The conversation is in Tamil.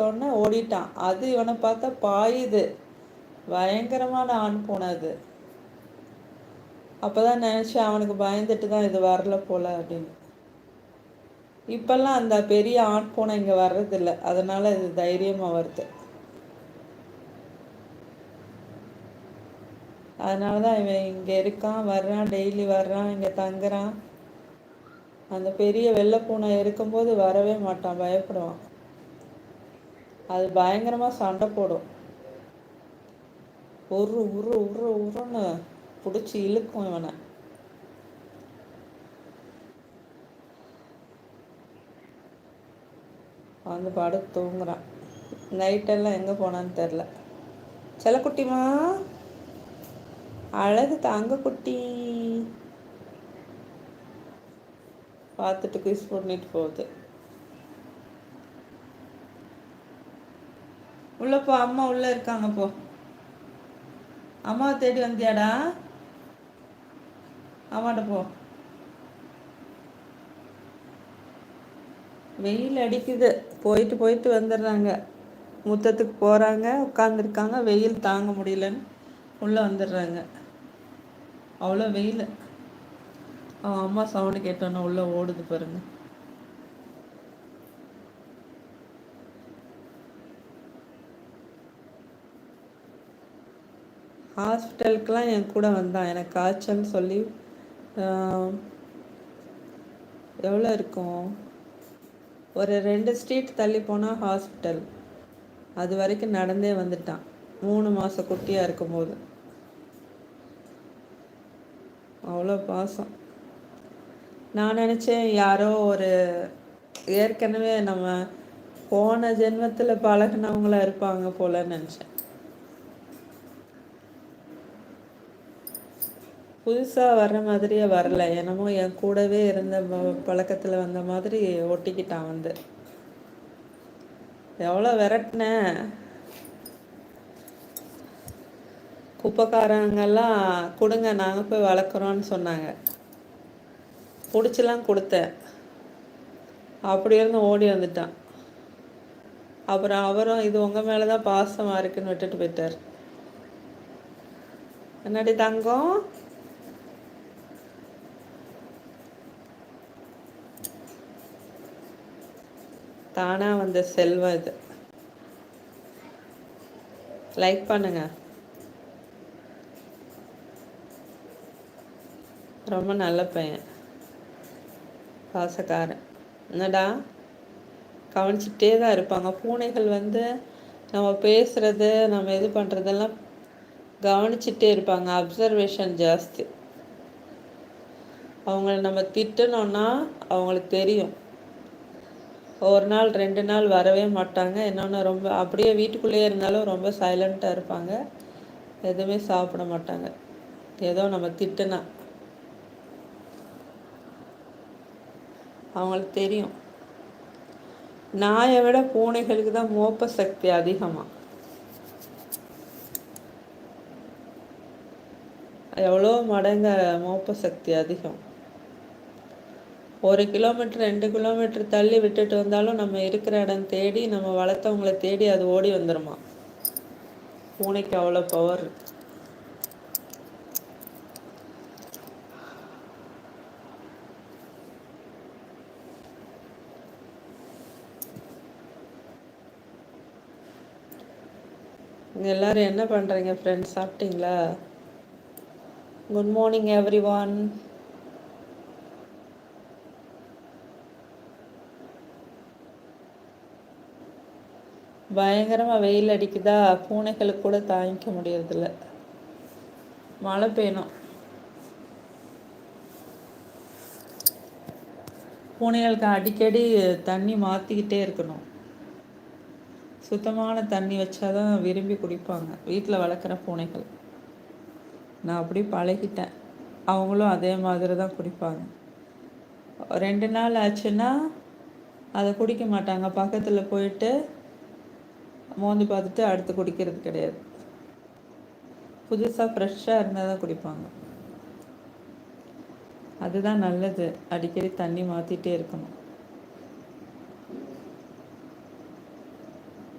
உடனே ஓடிட்டான். அது இவனை பார்த்தா பாயுது. பயங்கரமான ஆண் பூனை அது. அப்போதான் நினச்சேன் அவனுக்கு பயந்துட்டு தான் இது வரல போல அப்படின்னு. இப்போல்லாம் அந்த பெரிய ஆண் பூனை இங்கே வர்றதில்ல, அதனால் இது தைரியமாக வருது. அதனால தான் இவன் இங்கே இருக்கான், வர்றான், டெய்லி வர்றான், இங்கே தங்குறான். அந்த பெரிய வெள்ளை பூனை இருக்கும்போது வரவே மாட்டான், பயப்படுவான். அது பயங்கரமாக சண்டை போடும். உருன்னு பிடிச்சி இழுக்கும் இவனை. வந்து படுத்து தூங்குறான். நைட்டெல்லாம் எங்கே போனான்னு தெரில. செல்லக்குட்டிமா, அழகு தங்க குட்டி, பார்த்துட்டு கிஸ் பண்ணிட்டு போகுது. உள்ள போ, அம்மா உள்ள இருக்காங்க, போ. அம்மாவை தேடி வந்தியாடா? அம்மாட்ட போ. வெயில் அடிக்குது, போயிட்டு போயிட்டு வந்துடுறாங்க. முத்தத்துக்கு போகிறாங்க, உட்காந்துருக்காங்க, வெயில் தாங்க முடியலன்னு உள்ளே வந்துடுறாங்க. அவ்வளோ வெயில். அவன் அம்மா சவுண்டு கேட்டோன்னே உள்ளே ஓடுது பாருங்க. ஹாஸ்பிட்டலுக்கெலாம் என் கூட வந்தான். எனக்கு காய்ச்சல்னு சொல்லி எவ்வளோ இருக்கும், ஒரு 2 ஸ்ட்ரீட் தள்ளி போனால் ஹாஸ்பிட்டல். அது வரைக்கும் நடந்தே வந்துட்டான், 3 மாத குட்டியாக இருக்கும்போது. அவ்வளோ பாசம். நான் நினச்சேன் யாரோ ஒரு ஏற்கனவே நம்ம போன ஜென்மத்தில் பழகினவங்களா இருப்பாங்க போலன்னு நினச்சேன். புதுசாக வர்ற மாதிரியே வரல, என்னமோ என் கூடவே இருந்த பழக்கத்தில் வந்த மாதிரி ஒட்டிக்கிட்டான் வந்து. எவ்வளோ விரட்டினேன். குப்பைக்காரங்கெல்லாம் கொடுங்க, நாங்கள் போய் வளர்க்குறோன்னு சொன்னாங்க. பிடிச்சலாம் கொடுத்தேன். அப்படி இருந்து ஓடி வந்துட்டான். அப்புறம் அவரும் இது உங்கள் மேலே தான் பாசமாக இருக்குன்னு விட்டுட்டு போயிட்டார். என்னடி தங்கம்? தானாக வந்த செல்வம் இது. லைக் பண்ணுங்க. ரொம்ப நல்ல பையன், பாசக்காரன். என்னடா, கவனிச்சுட்டே தான் இருப்பாங்க. பூனைகள் வந்து நம்ம பேசுகிறது, நம்ம இது பண்ணுறதெல்லாம் கவனிச்சுட்டே இருப்பாங்க. அப்சர்வேஷன் ஜாஸ்தி. அவங்கள நம்ம திட்டணும்னா அவங்களுக்கு தெரியும். ஒரு நாள் 2 நாள் வரவே மாட்டாங்க. இன்னொன்று ரொம்ப அப்படியே வீட்டுக்குள்ளேயே இருந்தாலும் ரொம்ப சைலண்ட்டாக இருப்பாங்க. எதுவுமே சாப்பிட மாட்டாங்க. ஏதோ நம்ம திட்டுனா அவங்களுக்கு தெரியும். நாயை விட பூனைகளுக்கு தான் மோப்ப சக்தி அதிகமாக. எவ்வளோ மடங்கு மோப்ப சக்தி அதிகம். 1 கிலோமீட்டர் 2 கிலோமீட்டர் தள்ளி விட்டுட்டு வந்தாலும் நம்ம இருக்கிற இடம் தேடி, நம்ம வளர்த்தவங்களை தேடி அது ஓடி வந்துடுமா. பூனைக்கு அவ்வளோ பவர். எல்லோரும் என்ன பண்ணுறீங்க ஃப்ரெண்ட்ஸ்? சாப்பிட்டீங்களா? Good morning every one. பயங்கரமாக வெயில் அடிக்குதா, பூனைகளுக்கு கூட தாங்கிக்க முடியறதில்ல. மழை பெய்யணும். பூனைகளுக்கு அடிக்கடி தண்ணி மாற்றிக்கிட்டே இருக்கணும். சுத்தமான தண்ணி வச்சாதான் விரும்பி குடிப்பாங்க வீட்டில் வளர்க்குற பூனைகள். நான் அப்படி பழகிட்டேன். அவங்களும் அதே மாதிரி தான் குடிப்பாங்க. 2 நாள் ஆச்சுன்னா அதை குடிக்க மாட்டாங்க. பக்கத்தில் போயிட்டு மோந்து பார்த்துட்டு அடுத்து குடிக்கிறது கிடையாது. புதுசாக ஃப்ரெஷ்ஷாக இருந்தால் தான் குடிப்பாங்க. அதுதான் நல்லது. அடிக்கடி தண்ணி மாற்றிட்டே இருக்கணும்.